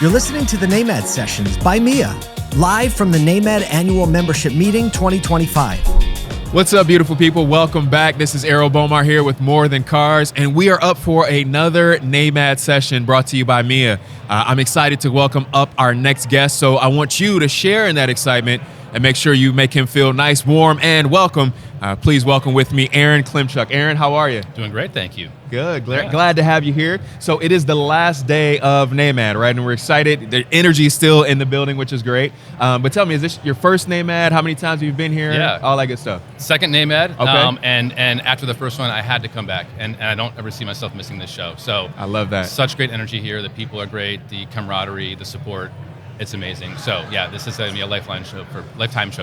You're listening to the NAMAD Sessions by Mia, live from the NAMAD Annual Membership Meeting 2025. What's up, beautiful people? Welcome back. This is Errol Bomar here with More Than Cars, and we are up for another NAMAD session brought to you by Mia. I'm excited to welcome up our next guest, so I want you to share in that excitement and make sure you make him feel nice, warm, and welcome. Please welcome with me Aaron Klimchuk. Aaron, how are you? Doing great, thank you. Good, glad to have you here. So it is the last day of NAMAD, right? And we're excited. The energy is still in the building, which is great. But tell me, is this your first NAMAD? How many times have you been here? Yeah. All that good stuff. Second NAMAD, okay. And after the first one, I had to come back, and I don't ever see myself missing this show. So I love that. Such great energy here. The people are great. The camaraderie, the support. It's amazing. So yeah, this is going to be a lifetime show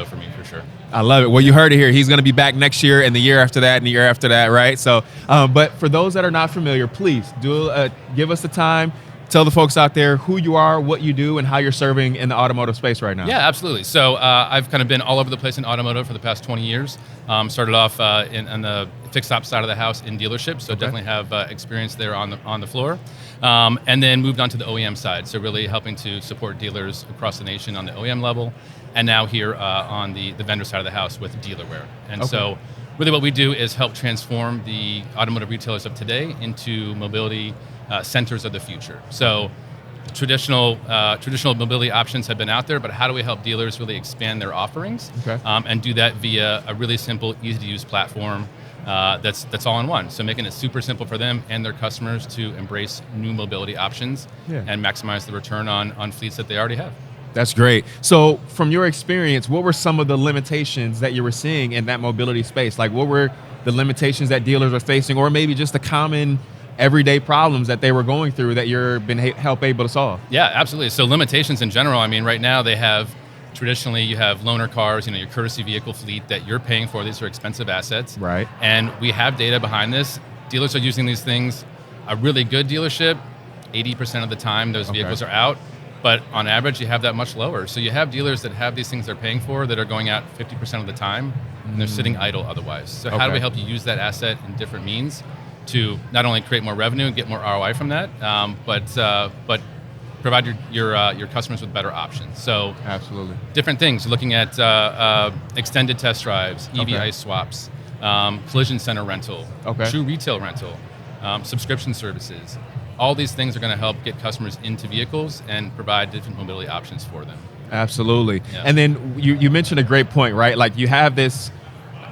for me for sure. I love it. Well, you heard it here. He's going to be back next year and the year after that and the year after that, right? So, but for those that are not familiar, please give us the time. Tell the folks out there who you are, what you do, and how you're serving in the automotive space right now. Yeah, absolutely. So I've kind of been all over the place in automotive for the past 20 years. Started off on the fixed op side of the house in dealerships, so definitely have experience there on the floor. And then moved on to the OEM side, so really helping to support dealers across the nation on the OEM level, and now here on the vendor side of the house with Dealerware. And so really what we do is help transform the automotive retailers of today into mobility centers of the future. So traditional mobility options have been out there, but how do we help dealers really expand their offerings and do that via a really simple, easy to use platform that's all in one. So making it super simple for them and their customers to embrace new mobility options and maximize the return on fleets that they already have. That's great. So from your experience, what were some of the limitations that you were seeing in that mobility space? Like what were the limitations that dealers are facing, or maybe just the common everyday problems that they were going through that you're been help able to solve? Yeah, absolutely. So limitations in general, I mean, right now they have, traditionally you have loaner cars, your courtesy vehicle fleet that you're paying for. These are expensive assets. Right. And we have data behind this. Dealers are using these things. A really good dealership, 80% of the time those vehicles are out, but on average you have that much lower. So you have dealers that have these things they're paying for that are going out 50% of the time, and they're sitting idle otherwise. So how do we help you use that asset in different means to not only create more revenue and get more ROI from that, but provide your customers with better options. So absolutely different things, looking at extended test drives, EV ICE swaps, collision center rental, true retail rental, subscription services. All these things are going to help get customers into vehicles and provide different mobility options for them. Absolutely. Yeah. And then you mentioned a great point, right? Like you have this,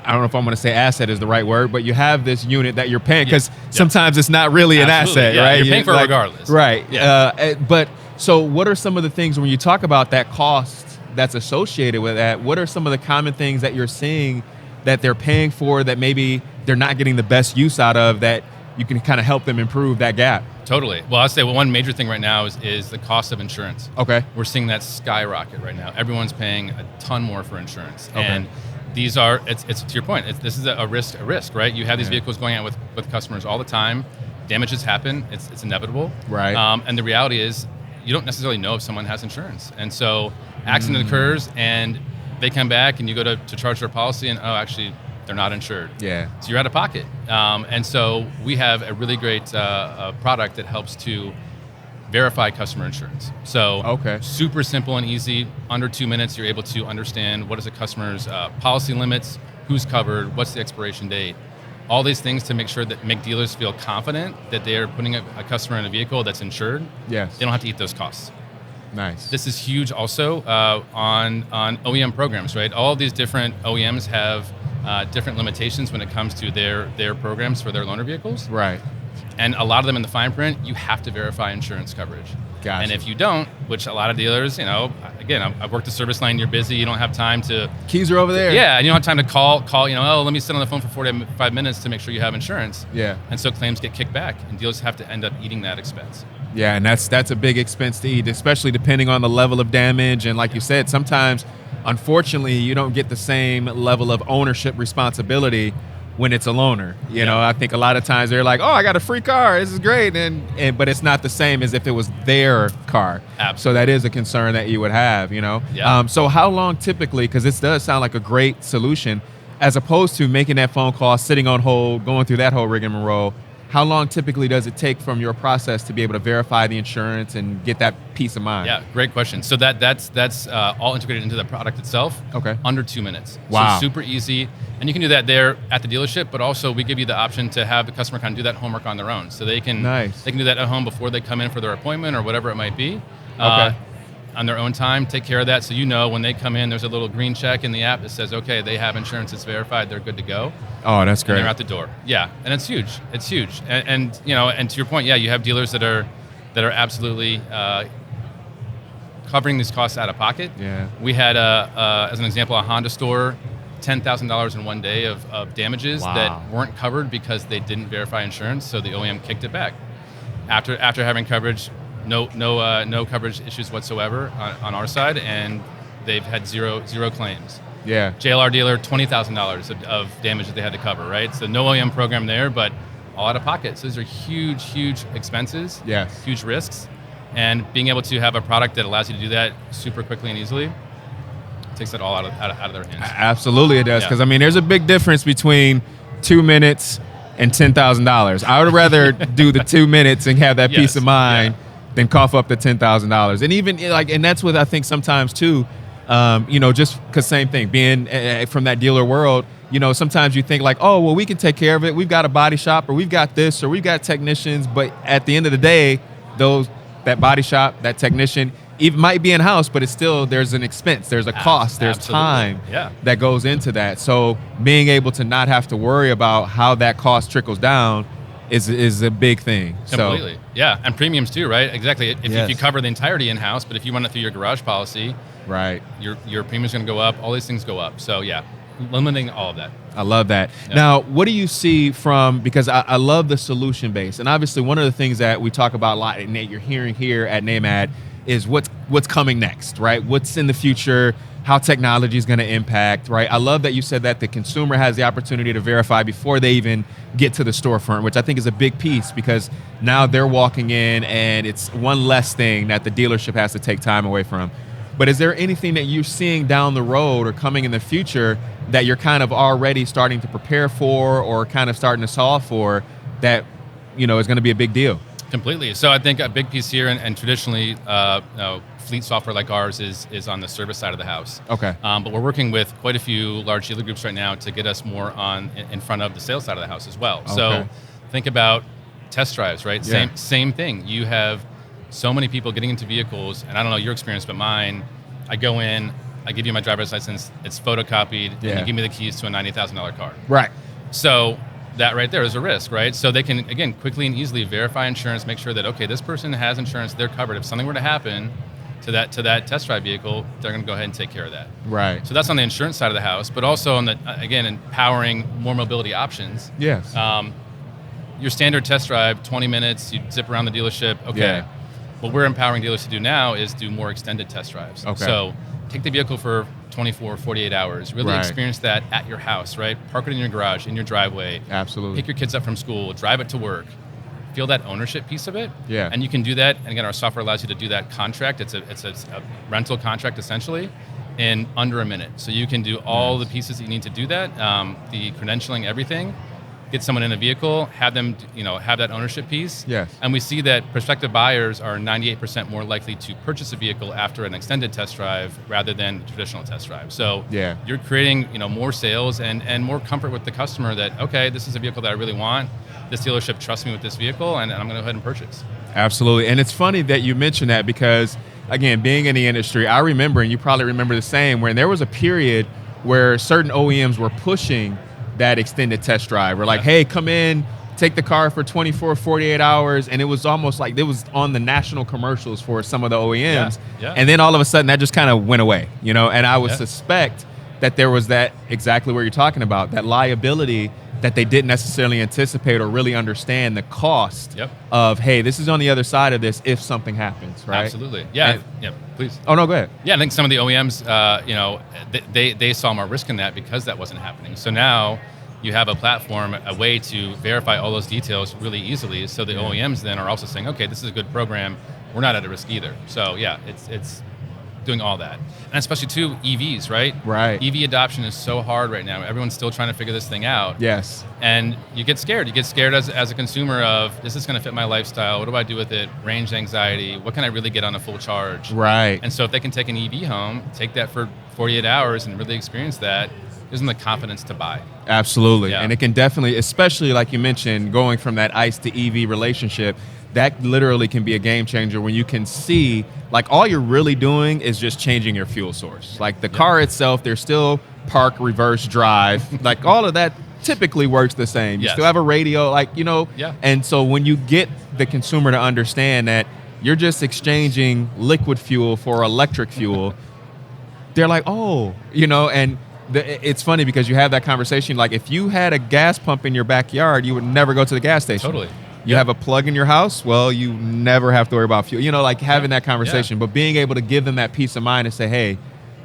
I don't know if I'm going to say asset is the right word, but you have this unit that you're paying, because sometimes it's not really an asset, right? You're paying for it regardless. Right. Yeah. But so what are some of the things when you talk about that cost that's associated with that, what are some of the common things that you're seeing that they're paying for that maybe they're not getting the best use out of, that you can kind of help them improve that gap? Totally. Well, I'll say one major thing right now is the cost of insurance. We're seeing that skyrocket right now. Everyone's paying a ton more for insurance. And these are, it's to your point, this is a risk, right? You have these vehicles going out with customers all the time. Damages happen, it's inevitable. Right. And the reality is, you don't necessarily know if someone has insurance. And so accident occurs and they come back and you go to charge their policy and, actually, they're not insured. Yeah. So you're out of pocket. And so we have a really great product that helps to verify customer insurance. So super simple and easy. Under 2 minutes, you're able to understand what is a customer's policy limits, who's covered, what's the expiration date. All these things to make sure that make dealers feel confident that they are putting a customer in a vehicle that's insured. Yes. They don't have to eat those costs. Nice. This is huge also on OEM programs, right? All of these different OEMs have different limitations when it comes to their programs for their loaner vehicles. Right. And a lot of them in the fine print, you have to verify insurance coverage. Gotcha. And if you don't, which a lot of dealers, again, I've worked the service line, you're busy, you don't have time to... Keys are over there. Yeah, and you don't have time to call, let me sit on the phone for 45 minutes to make sure you have insurance. Yeah. And so claims get kicked back, and dealers have to end up eating that expense. Yeah, and that's a big expense to eat, especially depending on the level of damage. And like you said, sometimes, unfortunately, you don't get the same level of ownership responsibility when it's a loaner. You know, I think a lot of times they're like, oh, I got a free car, this is great, but it's not the same as if it was their car. Absolutely. So that is a concern that you would have, Yeah. So how long typically, because this does sound like a great solution, as opposed to making that phone call, sitting on hold, going through that whole rigmarole, how long typically does it take from your process to be able to verify the insurance and get that peace of mind? Yeah, great question. So that's all integrated into the product itself. Okay. Under 2 minutes. Wow. So super easy. And you can do that there at the dealership, but also we give you the option to have the customer kind of do that homework on their own. So they can they can do that at home before they come in for their appointment or whatever it might be. On their own time, take care of that. So when they come in, there's a little green check in the app that says, okay, they have insurance, it's verified, they're good to go. Oh, that's great. And they're out the door. Yeah, and it's huge. It's huge. And to your point, you have dealers that are absolutely covering these costs out of pocket. Yeah. We had, as an example, a Honda store, $10,000 in one day of damages that weren't covered because they didn't verify insurance, so the OEM kicked it back. After having coverage, no coverage issues whatsoever on our side, and they've had zero claims. Yeah. JLR dealer, $20,000 of damage that they had to cover, right? So no OEM program there, but all out of pocket. So these are huge expenses, yes, huge risks, and being able to have a product that allows you to do that super quickly and easily takes it all out of their hands. Absolutely it does, because there's a big difference between 2 minutes and $10,000. I would rather do the 2 minutes and have that peace of mind than cough up the $10,000. And even and that's what I think sometimes too, just because same thing, being from that dealer world, sometimes you think like, oh, well, we can take care of it. We've got a body shop, or we've got this, or we've got technicians. But at the end of the day, that body shop, that technician, even might be in-house, but it's still, there's an expense, there's a cost, there's time that goes into that. So being able to not have to worry about how that cost trickles down is a big thing. Completely. So, yeah, and premiums too, right? Exactly. If you cover the entirety in-house, but if you run it through your garage policy, right, your premium's going to go up, all these things go up. So limiting all of that. I love that. Now, what do you see because I love the solution base, and obviously one of the things that we talk about a lot, and Nate, you're hearing here at NAMAD, is what's coming next, right? What's in the future, how technology is going to impact, right? I love that you said that the consumer has the opportunity to verify before they even get to the storefront, which I think is a big piece, because now they're walking in and it's one less thing that the dealership has to take time away from. But is there anything that you're seeing down the road or coming in the future that you're kind of already starting to prepare for or kind of starting to solve for that is going to be a big deal? Completely. So I think a big piece here, and traditionally, fleet software like ours is on the service side of the house. Okay. But we're working with quite a few large dealer groups right now to get us more in front of the sales side of the house as well. Okay. So think about test drives, right? Yeah. Same thing. You have so many people getting into vehicles, and I don't know your experience, but mine, I go in, I give you my driver's license, it's photocopied, and you give me the keys to a $90,000 car. Right. So that right there is a risk, right? So they can, again, quickly and easily verify insurance, make sure that, okay, this person has insurance, they're covered. If something were to happen to that test drive vehicle, they're going to go ahead and take care of that. Right. So that's on the insurance side of the house, but also on the, again, empowering more mobility options. Yes. Your standard test drive, 20 minutes, you zip around the dealership, okay. Yeah. What we're empowering dealers to do now is do more extended test drives. Okay. So take the vehicle for 24, 48 hours. Really experience that at your house, right? Park it in your garage, in your driveway. Absolutely. Pick your kids up from school, drive it to work. Feel that ownership piece of it. Yeah. And you can do that. And again, our software allows you to do that contract. It's a rental contract essentially in under a minute. So you can do all the pieces that you need to do that, the credentialing, everything. Get someone in a vehicle, have them, have that ownership piece. Yes. And we see that prospective buyers are 98% more likely to purchase a vehicle after an extended test drive rather than a traditional test drive. So you're creating, more sales and more comfort with the customer that, okay, this is a vehicle that I really want. This dealership trusts me with this vehicle, and I'm going to go ahead and purchase. Absolutely. And it's funny that you mentioned that because, again, being in the industry, I remember, and you probably remember the same, where there was a period where certain OEMs were pushing that extended test drive. We're like, hey, come in, take the car for 24, 48 hours. And it was almost like it was on the national commercials for some of the OEMs. Yeah. And then all of a sudden that just kind of went away, and I would suspect that there was that exactly what you're talking about, that liability that they didn't necessarily anticipate or really understand the cost of, hey, this is on the other side of this if something happens, right? Absolutely. Yeah. Please. Oh, no, go ahead. Yeah, I think some of the OEMs, they saw more risk in that because that wasn't happening. So now you have a platform, a way to verify all those details really easily. So the OEMs then are also saying, okay, this is a good program. We're not at a risk either. So yeah, it's doing all that. And especially too, EVs, right? Right. EV adoption is so hard right now. Everyone's still trying to figure this thing out. Yes. And you get scared. You get scared as a consumer of, is this going to fit my lifestyle? What do I do with it? Range anxiety. What can I really get on a full charge? Right. And so if they can take an EV home, take that for 48 hours and really experience that, gives them the confidence to buy. Absolutely. Yeah. And it can definitely, especially like you mentioned, going from that ICE to EV relationship, that literally can be a game changer when you can see, like, all you're really doing is just changing your fuel source. Like the car itself, there's still park, reverse, drive, like all of that typically works the same. You Yes. still have a radio, like, Yeah. And so when you get the consumer to understand that you're just exchanging liquid fuel for electric fuel, they're like, oh, and it's funny because you have that conversation. Like, if you had a gas pump in your backyard, you would never go to the gas station. Totally. You have a plug in your house, well, you never have to worry about fuel. Like having that conversation, but being able to give them that peace of mind and say, hey,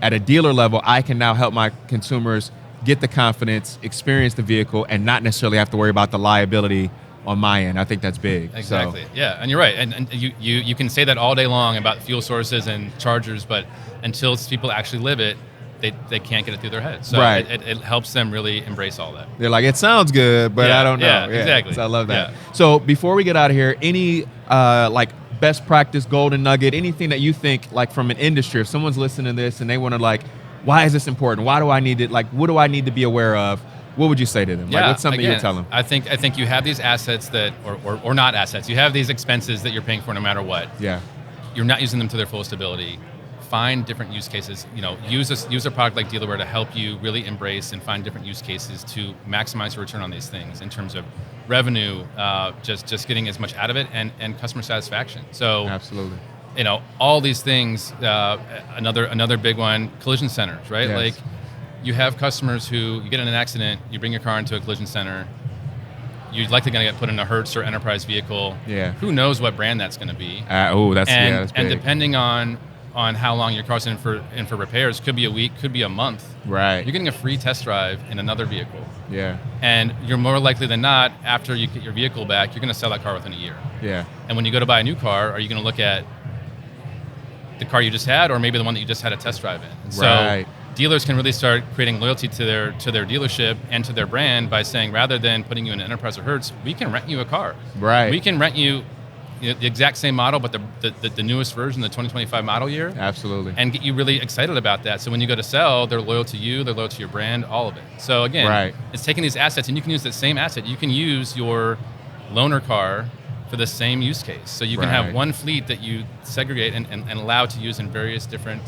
at a dealer level, I can now help my consumers get the confidence, experience the vehicle, and not necessarily have to worry about the liability on my end. I think that's big. Exactly. So, Yeah, and you're right. And you can say that all day long about fuel sources and chargers, but until people actually live it, they can't get it through their head. So Right. it helps them really embrace all that. they're like, it sounds good, but I don't know. Yeah, exactly. So I love that. Yeah. So before we get out of here, any like best practice, golden nugget, anything that you think, like from an industry, if someone's listening to this and they want to, like, why is this important? Why do I need it? Like, what do I need to be aware of? What would you say to them? Yeah, Like, what's something you again, would tell them? I think you have these assets that, or not assets. You have these expenses that you're paying for no matter what. Yeah. You're not using them to their fullest ability. Find different use cases. Use a product like Dealerware to help you really embrace and find different use cases to maximize your return on these things in terms of revenue, just getting as much out of it, and customer satisfaction. So Absolutely. All these things. Another big one: collision centers, right? Yes. Like, you have customers who, you get in an accident, you bring your car into a collision center. You're likely going to get put in a Hertz or Enterprise vehicle. Yeah. Who knows what brand that's going to be? That's And big. depending on how long your car's in for repairs, could be a week, could be a month. Right. You're getting a free test drive in another vehicle. Yeah. And you're more likely than not, after you get your vehicle back, you're going to sell that car within a year. Yeah. And when you go to buy a new car, are you going to look at the car you just had, or maybe the one that you just had a test drive in? And Right. so dealers can really start creating loyalty to their dealership and to their brand by saying, rather than putting you in an Enterprise or Hertz, we can rent you a car. Right. We can rent you the exact same model, but the newest version, the 2025 model year. Absolutely. And get you really excited about that. So when you go to sell, they're loyal to you, they're loyal to your brand, all of it. So again, Right. It's taking these assets, and you can use that same asset. You can use your loaner car for the same use case. So you can Right. have one fleet that you segregate and allow to use in various different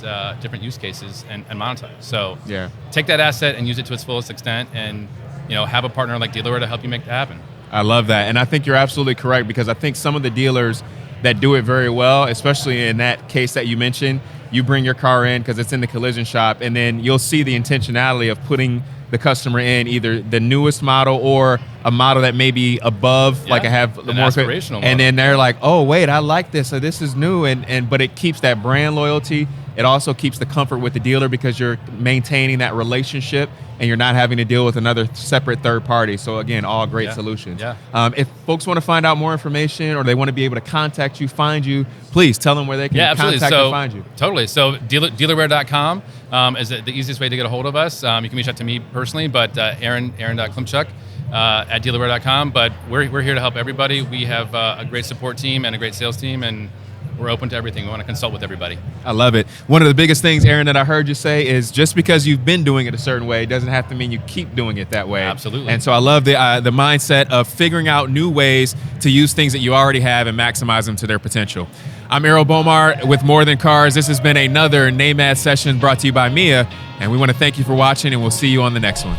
use cases and monetize. So Yeah. take that asset and use it to its fullest extent, and have a partner like Dealerware to help you make that happen. I love that. And I think you're absolutely correct, because I think some of the dealers that do it very well, especially in that case that you mentioned, you bring your car in because it's in the collision shop, and then you'll see the intentionality of putting the customer in either the newest model or a model that may be above, like I have the an more aspirational model. and then they're like, oh wait, I like this, so this is new, and but it keeps that brand loyalty. It also keeps the comfort with the dealer because you're maintaining that relationship and you're not having to deal with another separate third party. So again, all great solutions. Yeah. If folks want to find out more information or they want to be able to contact you, find you, please tell them where they can contact and find you. Totally. So dealerware.com is the easiest way to get a hold of us. You can reach out to me personally, but Aaron.Klimchuk at dealerware.com. But we're here to help everybody. We have a great support team and a great sales team, and we're open to everything. We want to consult with everybody. I love it. One of the biggest things, Aaron, that I heard you say is just because you've been doing it a certain way doesn't have to mean you keep doing it that way. Absolutely. And so I love the mindset of figuring out new ways to use things that you already have and maximize them to their potential. I'm Errol Bomar with More Than Cars. This has been another NAMAD session brought to you by Mia, and we want to thank you for watching, and we'll see you on the next one.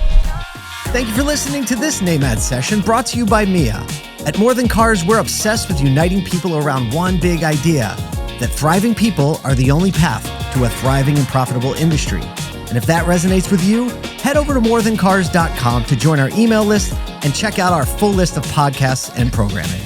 Thank you for listening to this NAMAD session brought to you by Mia. At More Than Cars, we're obsessed with uniting people around one big idea, that thriving people are the only path to a thriving and profitable industry. And if that resonates with you, head over to morethancars.com to join our email list and check out our full list of podcasts and programming.